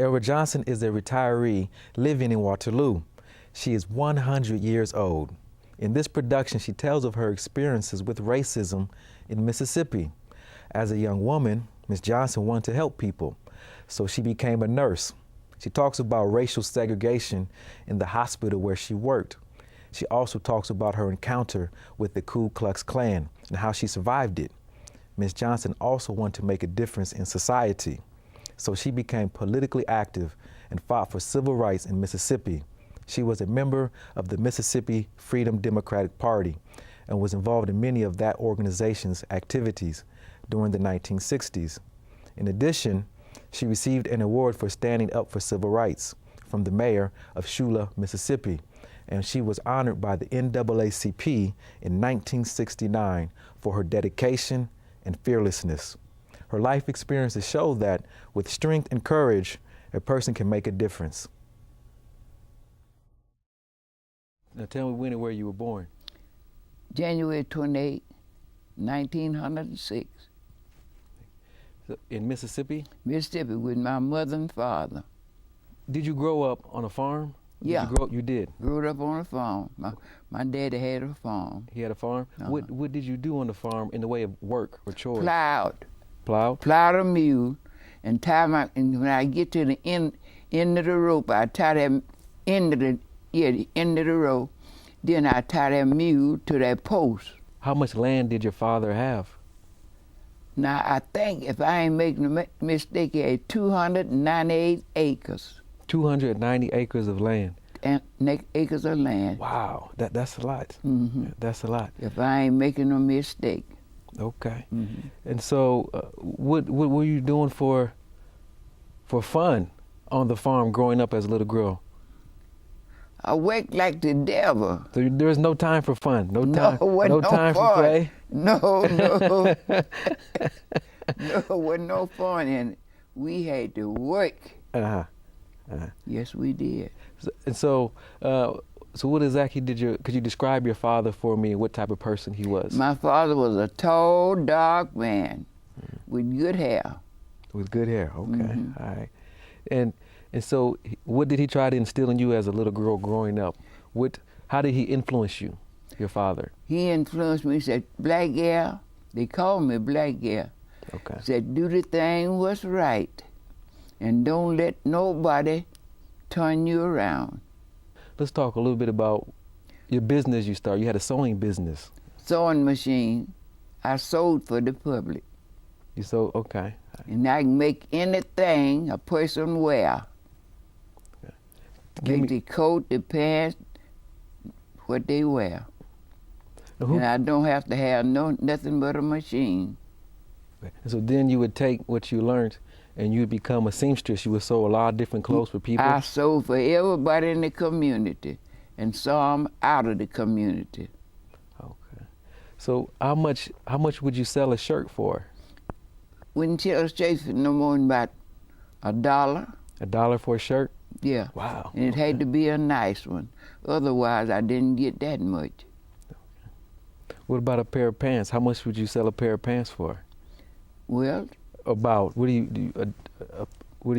Elra Johnson is a retiree living in Waterloo. She is 100 years old. In this production, she tells of her experiences with racism in Mississippi. As a young woman, Ms. Johnson wanted to help people, so she became a nurse. She talks about racial segregation in the hospital where she worked. She also talks about her encounter with the Ku Klux Klan and how she survived it. Ms. Johnson also wanted to make a difference in society, so she became politically active and fought for civil rights in Mississippi. She was a member of the Mississippi Freedom Democratic Party and was involved in many of that organization's activities during the 1960s. In addition, she received an award for standing up for civil rights from the mayor of Shula, Mississippi, and she was honored by the NAACP in 1969 for her dedication and fearlessness. Her life experiences show that with strength and courage, a person can make a difference. Now tell me when and where you were born. January 28, 1906. So in Mississippi? Mississippi with my mother and father. Did you grow up on a farm? Yeah. You did? Grew up on a farm. My daddy had a farm. He had a farm? What did you do on the farm in the way of work or chores? Plowed. Plowed? Plowed a mule and and when I get to the end of the rope, I tie that end of the rope. Then I tie that mule to that post. How much land did your father have? Now, I think if I ain't making a mistake, he had 298 acres. 290 acres of land. And acres of land. Wow, that's a lot. Mm-hmm. That's a lot. If I ain't making a mistake. Okay. Mm-hmm. And so, what were you doing for fun on the farm growing up as a little girl? I worked like the devil. So there was no time for fun, no time fun. for play. No, wasn't no fun, and we had to work. Yes, we did. So what exactly could you describe your father for me, what type of person he was? My father was a tall, dark man with good hair. With good hair, okay. Mm-hmm. All right. And so what did he try to instill in you as a little girl growing up? How did he influence you, your father? He influenced me, he said, Black girl, they called me Black girl. Okay. Said, do the thing what's right, and don't let nobody turn you around. Let's talk a little bit about your business you started. You had a sewing business. Sewing machine. I sold for the public. You sold, okay. And I can make anything a person wear. Okay. Make the coat, the pants, what they wear. And I don't have to have nothing but a machine. Okay. And so then you would take what you learned and you'd become a seamstress. You would sew a lot of different clothes for people. I sewed for everybody in the community and saw them out of the community. Okay. So how much would you sell a shirt for? Wouldn't sell a shirt for no more than about $1. $1 for a shirt? Yeah. Wow. And it had to be a nice one. Otherwise, I didn't get that much. Okay. What about a pair of pants? How much would you sell a pair of pants for? Well, about what do you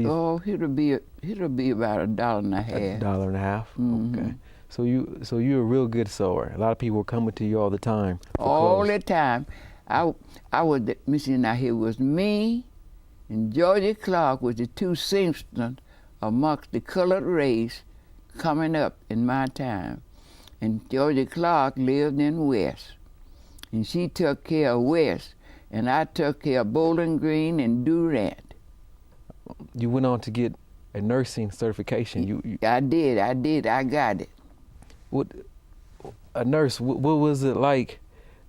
Oh, it'll be about $1.50. $1.50. Mm-hmm. Okay. So you're a real good sewer. A lot of people were coming to you all the time. All the time. I was missing out here was me and Georgia Clark was the two seamsters amongst the colored race coming up in my time. And Georgia Clark lived in West. And she took care of West. And I took care of Bowling Green and Durant. You went on to get a nursing certification. I did. I got it. What a nurse? What was it like?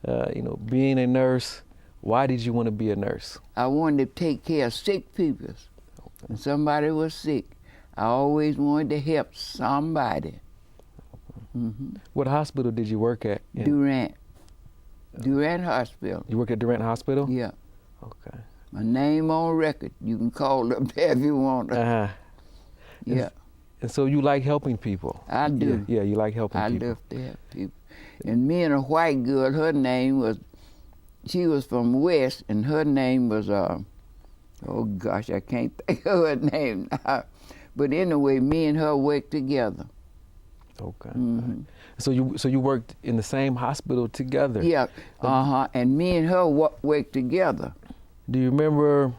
Being a nurse. Why did you want to be a nurse? I wanted to take care of sick people. Okay. When somebody was sick, I always wanted to help somebody. Okay. Mm-hmm. What hospital did you work at? Durant. Durant Hospital. You work at Durant Hospital? Yeah. Okay. My name on record. You can call up there if you want to. Uh-huh. Yeah. And so you like helping people? I do. Yeah, you like helping people. I love to help people. And me and a white girl, she was from West, and her name was Oh gosh, I can't think of her name now. But anyway, me and her worked together. Okay. Mhm. So you worked in the same hospital together. Yeah, and me and her worked together. Do you remember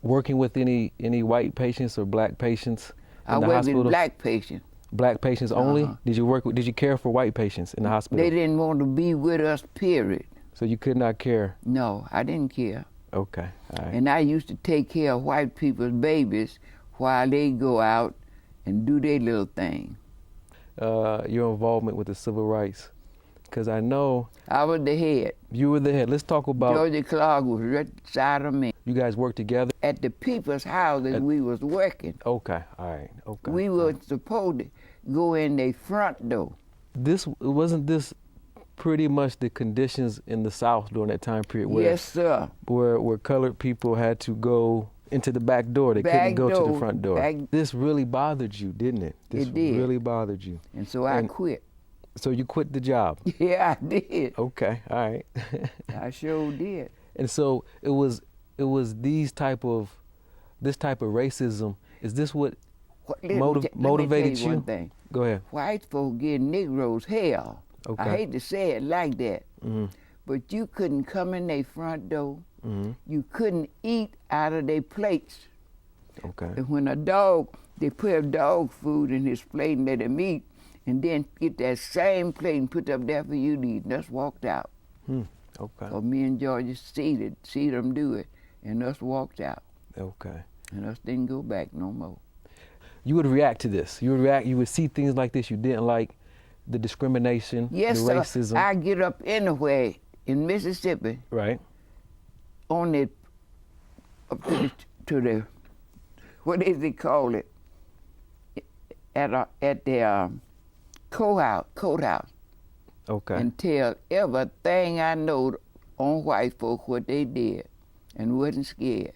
working with any white patients or black patients in I the worked hospital? with black patients. Black patients only? Uh-huh. Did you care for white patients in the hospital? They didn't want to be with us, period. So you could not care? No, I didn't care. Okay, all right. And I used to take care of white people's babies while they go out and do their little thing. Your involvement with the civil rights, because I know I was the head. you were the head. Let's talk about, Georgia Clark was right beside of me. you guys worked together? At the people's houses we was working. Okay, all right, okay. We were supposed to go in their front door. Wasn't this pretty much the conditions in the South during that time period Yes, sir. where colored people had to go into the back door? They couldn't Back go to door, the front door. This really bothered you, didn't it? This It did. really bothered you. And so I And- quit. So you quit the job. Yeah, I did. Okay, all right. I sure did. And so it was this type of racism. Is this what Let me motivated tell you one you? thing. Go ahead. White folk give Negroes hell. Okay. I hate to say it like that, Mm-hmm. but you couldn't come in their front door. Mm-hmm. You couldn't eat out of their plates. Okay. And when they put dog food in his plate and let him eat, and then get that same plate and put up there for you to eat, and us walked out. Okay. So me and Georgia see them do it, and us walked out, Okay. and us didn't go back no more. You would react to this. You would see things like this you didn't like, the discrimination, Yes, the sir. racism. I get up anywhere in Mississippi Right. on it up to the what is it called it at the courthouse Okay. and tell everything I know on white folk what they did and wasn't scared.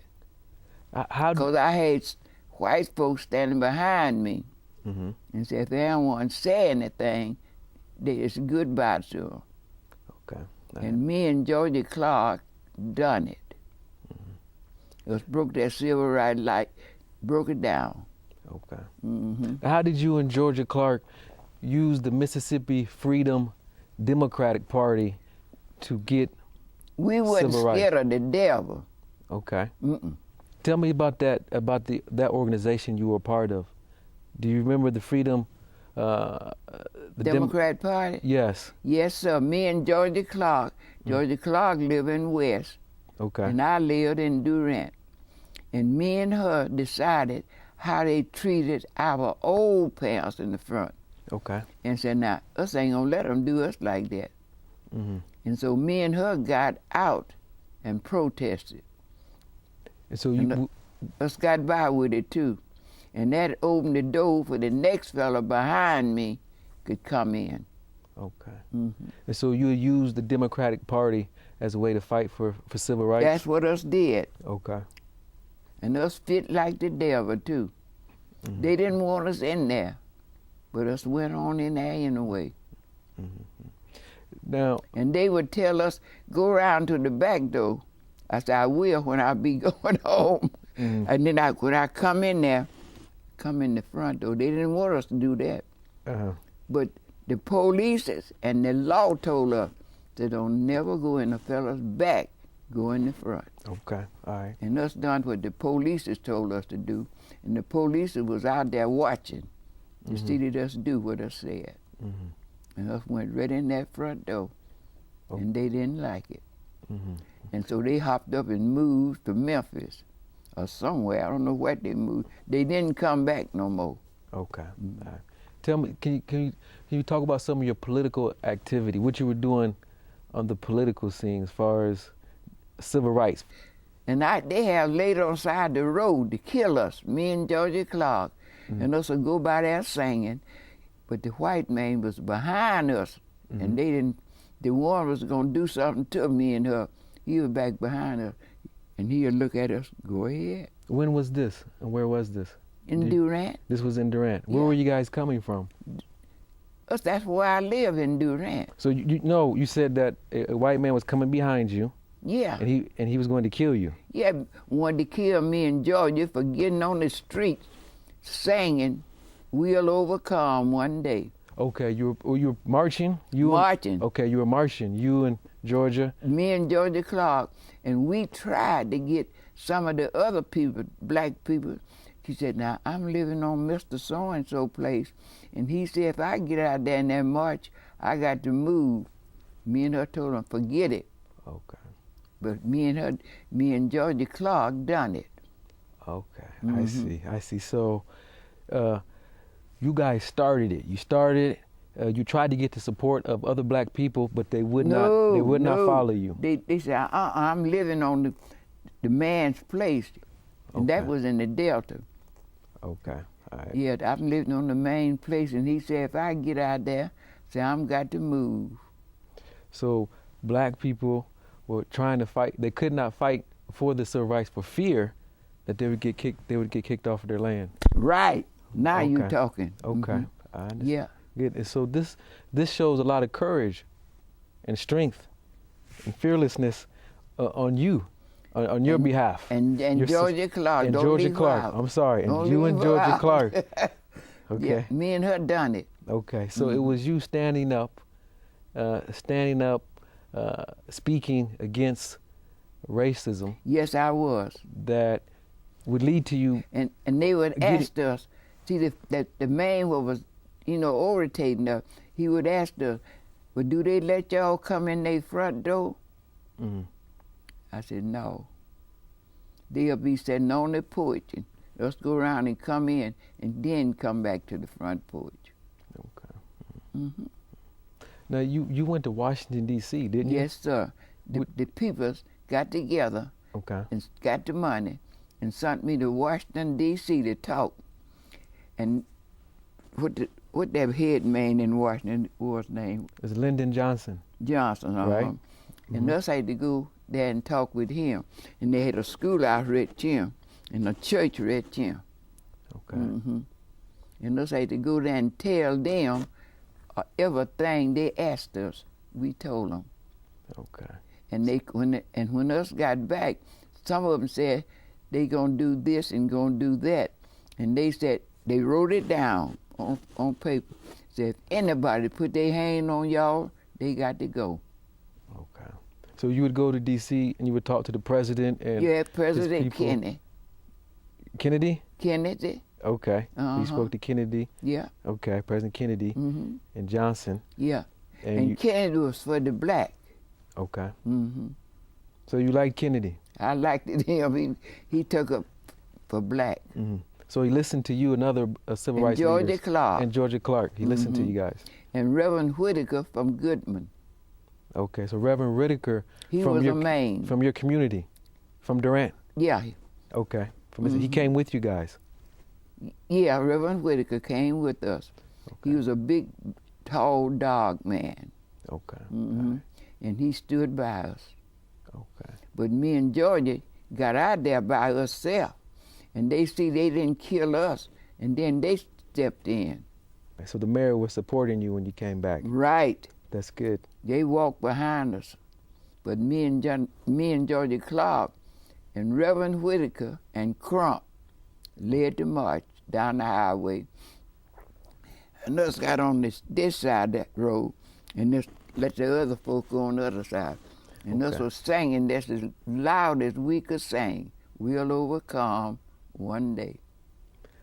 How? Because I had white folks standing behind me Mm-hmm. and said if they don't want to say anything, it's goodbye to them. Okay. And me and Georgia Clark done it. Us broke that civil rights light, broke it down. Okay. Hmm. How did you and Georgia Clark use the Mississippi Freedom Democratic Party to get? We wasn't Civil rights. scared of the devil. Okay. Mm-mm. Tell me about that organization you were a part of. Do you remember the Freedom? The Democrat Party? Yes. Yes, sir. Me and Georgia Clark. Georgia Clark lived in West, Okay. and I lived in Durant. And me and her decided how they treated our old parents in the front. Okay. And said, now, us ain't gonna let them do us like that. Mm-hmm. And so me and her got out and protested. And so And you. us got by with it too. And that opened the door for the next fella behind me could come in. Okay. Hmm. And so you used the Democratic Party as a way to fight for civil rights. That's what us did. Okay. And us fit like the devil too. Mhm. They didn't want us in there, but us went on in there anyway. Now. And they would tell us, go around to the back door. I said, I will when I be going home. Mhm. And then when I come in there, come in the front door. They didn't want us to do that. Uh-huh. But the police and the law told us that don't never go in a fella's back, go in the front. Okay. All right. And us done what the police told us to do. And the police was out there watching to see that us do what us said. Mm-hmm. And us went right in that front door. Oh. And they didn't like it. Mm-hmm. And so they hopped up and moved to Memphis or somewhere. I don't know what they moved. They didn't come back no more. Okay. All right. Tell me, can you talk about some of your political activity? What you were doing on the political scene as far as civil rights? And they have laid on side the road to kill us, me and Georgia Clark. And us would go by there singing. But the white man was behind us. And they didn't, the one was going to do something to me and her. He was back behind us. And he'd look at us, go ahead. When was this? And where was this? In Durant. This was in Durant. Where Yeah. were you guys coming from? That's where I live, in Durant. So you said that a white man was coming behind you. Yeah. And he was going to kill you. Yeah, wanted to kill me and Georgia for getting on the streets singing, "We'll overcome one day." Okay, you were marching? Marching. Okay, you were marching. You and Georgia? Me and Georgia Clark, and we tried to get some of the other people, black people. She said, "Now, I'm living on Mr. So-and-so place." And he said, "If I get out there in that march, I got to move." Me and her told him, "Forget it." Okay. But me and Georgia Clark done it. Okay, Mm-hmm. I see. So, you guys started it. You started. You tried to get the support of other black people, but they would not. They would not follow you. They said, I'm living on the man's place, and that Okay. was in the Delta. Okay. All right. Yeah, I'm living on the main place, and he said, if I get out there, say I'm got to move. So black people were trying to fight. They could not fight for the civil rights for fear that they would get kicked. They would get kicked off of their land. Right now, you Okay. talking? Okay. Mhm. I understand. Yeah. Good. And so this shows a lot of courage and strength and fearlessness on you, on your behalf. And Your sis- Georgia Clark. And don't Georgia leave Clark. Out. I'm sorry. And Don't you and leave her Georgia out. Clark. Okay. Yeah, me and her done it. Okay. So it was you standing up, speaking against racism Yes, I was. that would lead to you. And they would ask us, see, the man who was, irritating us, he would ask us, well, do they let y'all come in their front door? Mhm. I said, no. They'll be sitting on the porch, and let's go around and come in, and then come back to the front porch. Okay. Hmm. Now you went to Washington D.C., didn't you? Yes, sir. The peoples got together Okay. and got the money and sent me to Washington, D.C. to talk. And what that head man in Washington was name? It's Lyndon Johnson. Johnson. Right. And us had to go there and talk with him. And they had a schoolhouse right here and a church right here. Okay. Hmm. And us had to go there and tell them everything they asked us. We told them. Okay. And when us got back, some of them said they gonna do this and gonna do that, and they said they wrote it down on paper. Said if anybody put their hand on y'all, they got to go. Okay. So you would go to D.C. and you would talk to the president and Yeah, his President people. Kennedy. Kennedy? Okay. So Uh-huh. you spoke to Kennedy. Yeah. Okay. President Kennedy Hmm. and Johnson. Yeah. And And you, Kennedy was for the black. okay. Hmm. So you liked Kennedy. I liked it, him. He took up for black. Hmm. So he listened to you and other civil And rights Georgia leaders. Clark. And Georgia Clark. He listened to Mhm. you guys. And Reverend Whitaker from Goodman. Okay. So Reverend Whitaker He from was your a Maine. from your community, from Durant. Yeah. Okay. He Mhm. came with you guys. Yeah, Reverend Whitaker came with us. Okay. He was a big, tall dog man. Okay. Hmm. And he stood by us. Okay. But me and Georgia got out there by ourselves. And they see they didn't kill us. And then they stepped in. So the mayor was supporting you when you came back. Right. That's good. They walked behind us. But me and Georgia Clark and Reverend Whitaker and Crump led the march down the highway. And us got on this side of that road, and just let the other folk go on the other side. And us Okay. was singing that's as loud as we could sing. We'll overcome one day.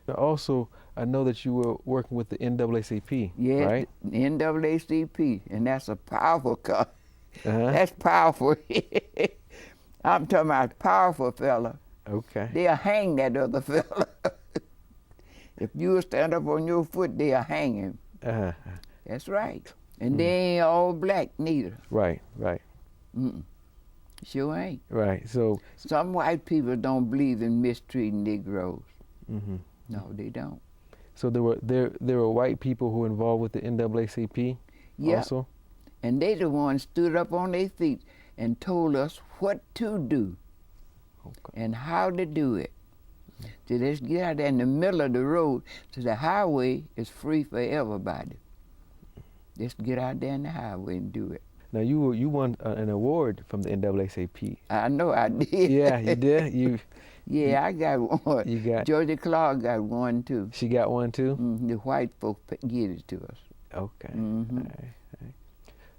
Now also, I know that you were working with the NAACP, Yeah, right? NAACP, and that's a powerful Uh-huh. That's powerful. I'm talking about powerful fella. Okay. They'll hang that other fella. If you stand up on your foot, they'll hang him. Uh-huh. That's right. And they ain't all black neither. Right, right, Mm-mm. Sure ain't. right. So, Some white people don't believe in mistreating Negroes. mhm. No, they don't. So there were white people who were involved with the NAACP Yeah. also? And they the ones stood up on their feet and told us what to do Okay. and how to do it. So let's get out there in the middle of the road so the highway is free for everybody. Let's get out there in the highway and do it. Now you won an award from the NAACP. I know I did. Yeah, you did. Yeah, I got one. You got. Georgia Clark got one too. She got one too. The white folk give it to us. Okay. Mm-hmm. All right.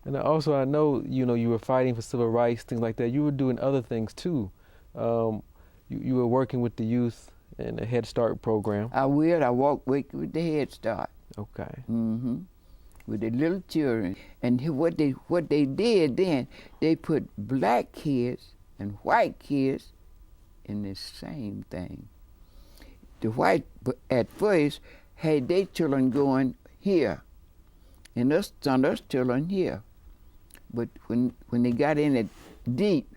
And also, I know you were fighting for civil rights, things like that. You were doing other things too. You were working with the youth in the Head Start program. I will. I walk with the Head Start. Okay. Mm-hmm. With the little children, and what they did then, they put black kids and white kids in the same thing. The white at first had their children going here, and us children here. But when they got in it deep,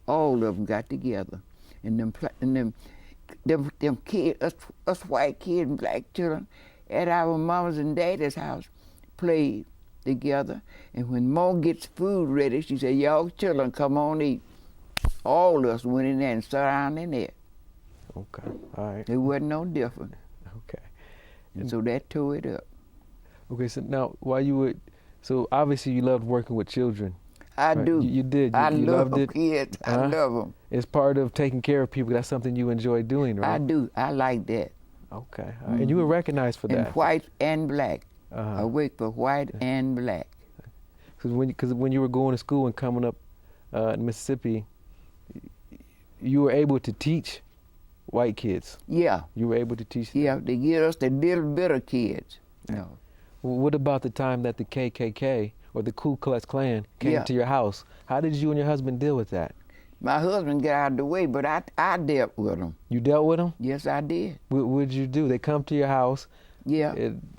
all of them got together, and them kids, us white kids and black children, at our mamas and daddy's house, played together. And when Mom gets food ready, she said, "Y'all children, come on eat." All of us went in there and sat down in there. Okay. All right. It wasn't no different. Okay. And so that tore it up. Okay. So now, so obviously you loved working with children. I right? do. You did. I you love loved it. kids. I love them. It's part of taking care of people. That's something you enjoy doing, right? I do. I like that. Okay. All right. And you were recognized for And that. white and black. Uh-huh. I work for white and black. Because when you were going to school and coming up in Mississippi, you were able to teach white kids. Yeah. You were able to teach them. Yeah, they give us the little bit of kids. No. Well, what about the time that the KKK or the Ku Klux Klan came to your house? How did you and your husband deal with that? My husband got out of the way, but I dealt with them. You dealt with them? Yes, I did. What did you do? They come to your house. Yeah.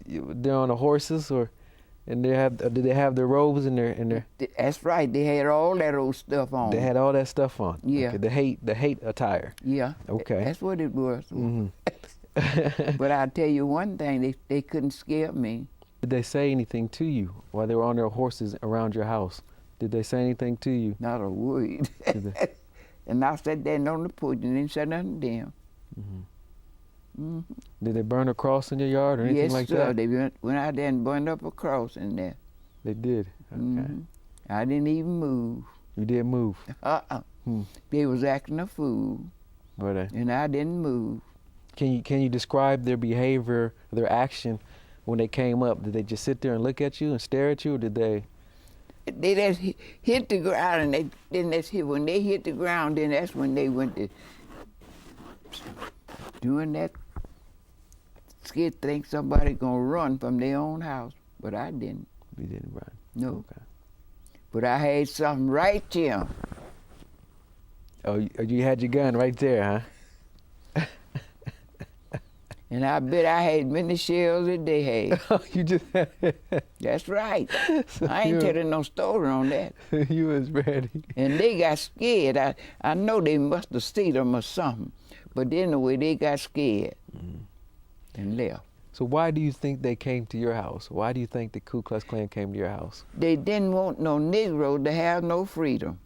They're on the horses, and did they have their robes and their? That's right. They had all that old stuff on. They had all that stuff on. Yeah. Okay, the hate attire. Yeah. Okay. That's what it was. Mm-hmm. But I'll tell you one thing, they couldn't scare me. Did they say anything to you while they were on their horses around your house? Did they say anything to you? Not a word. And I sat there on the porch and didn't say nothing to them. Mm-hmm. Mm-hmm. Did they burn a cross in your yard or anything like that? Yes, sir. They went out there and burned up a cross in there. They did. Okay. Mm-hmm. I didn't even move. You did move. They was acting a fool, Were they? and I didn't move. Can you describe their behavior, their action when they came up? Did they just sit there and look at you and stare at you, or did they? They just hit the ground, and when they hit the ground, then that's when they went to doing that. Scared to think somebody gonna run from their own house, but I didn't. You didn't run. No. Okay. But I had something right here. Oh, you had your gun right there, huh? And I bet I had many shells that they had. Oh, you just had That's right. So I ain't telling no story on that. You was ready. And they got scared. I know they must have seen them or something. But anyway, they got scared and left. So why do you think they came to your house? Why do you think the Ku Klux Klan came to your house? They didn't want no Negro to have no freedom.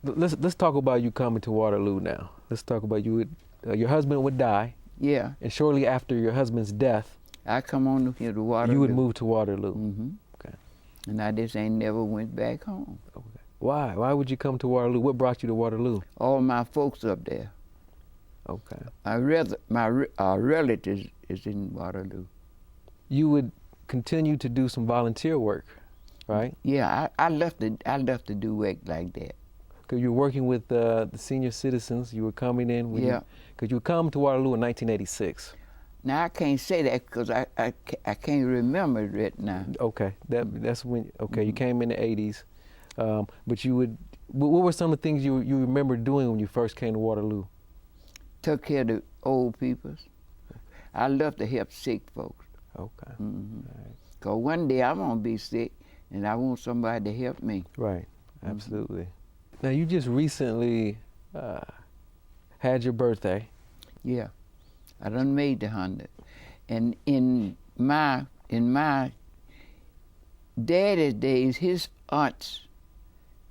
Let's talk about you coming to Waterloo now. Let's talk about you. Your husband would die. Yeah. And shortly after your husband's death, I come on here to Waterloo. you would move to Waterloo. Mm-hmm. Okay. And I just ain't never went back home. Okay. Why? Why would you come to Waterloo? What brought you to Waterloo? All my folks up there. Okay. My relatives is in Waterloo. You would continue to do some volunteer work, right? Yeah, I left to do work like that. Because you were working with the senior citizens. You were coming in. Because you come to Waterloo in 1986. Now I can't say that because I can't remember it right now. Okay, that's when. Okay, you came in the 80s, but you would. What were some of the things you remember doing when you first came to Waterloo? Took care of the old people. I love to help sick folks. Okay. Mm-hmm. Right. Cause one day I'm gonna be sick, and I want somebody to help me. Right. Absolutely. Now you just recently had your birthday. Yeah, I done made the 100, and in my daddy's days, his aunts,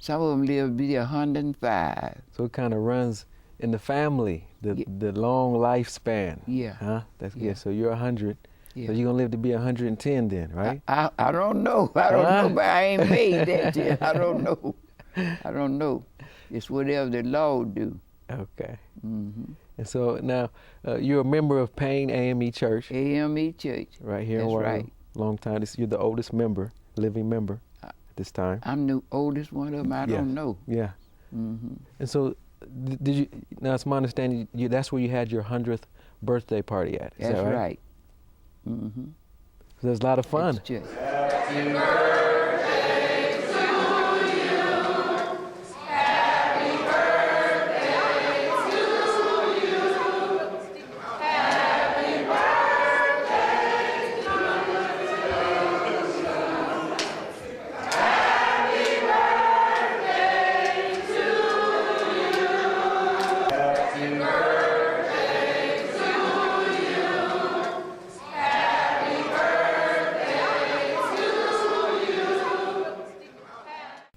some of them lived to be 105. So it kind of runs in the family, the long lifespan. Yeah. Huh? That's Yeah. good. So you're 100. Yeah. So you're gonna live to be 110 then, right? I don't know. I don't know, but I ain't made that yet. I don't know. I don't know. It's whatever the Lord do. Okay. Mm-hmm. And so now you're a member of Payne AME Church. AME Church. Right here in That's Waterloo. right. Long time. You're the oldest member, living member at this time. I'm the oldest one of them. I don't know. Yeah. Mm-hmm. And so, did you? Now it's my understanding that's where you had your 100th birthday party at. Is That's that right? right. Mm-hmm. So there's a lot of fun. That's church.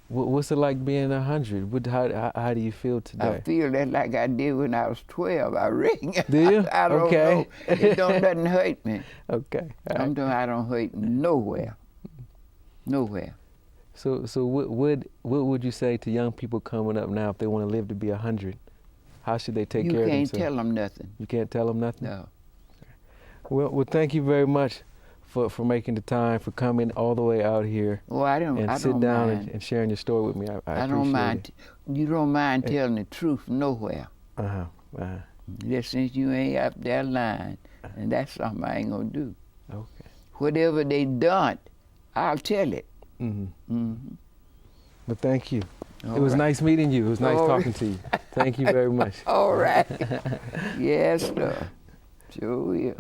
What's it like being 100? How do you feel today? I feel that like I did when I was 12, I reckon. Do you? I don't Okay. know. It don't nothing hurt me. Okay. All I'm right. doing, I don't hurt nowhere. Nowhere. So what would you say to young people coming up now if they want to live to be 100? How should they take You care of can't themselves? tell them nothing. You can't tell them nothing? No. Well, thank you very much for making the time, for coming all the way out here Well, I don't sit down mind. and sharing your story with me. I I appreciate don't mind. it. You don't mind telling the truth nowhere. Uh-huh. Uh-huh. Just since you ain't up that line, and that's something I ain't gonna do. Okay. Whatever they done, I'll tell it. Mm-hmm. Mm-hmm. But thank you. All It was right. nice meeting you. It was nice All right. talking to you. Thank you very much. All right. Yes, sir. Sure is.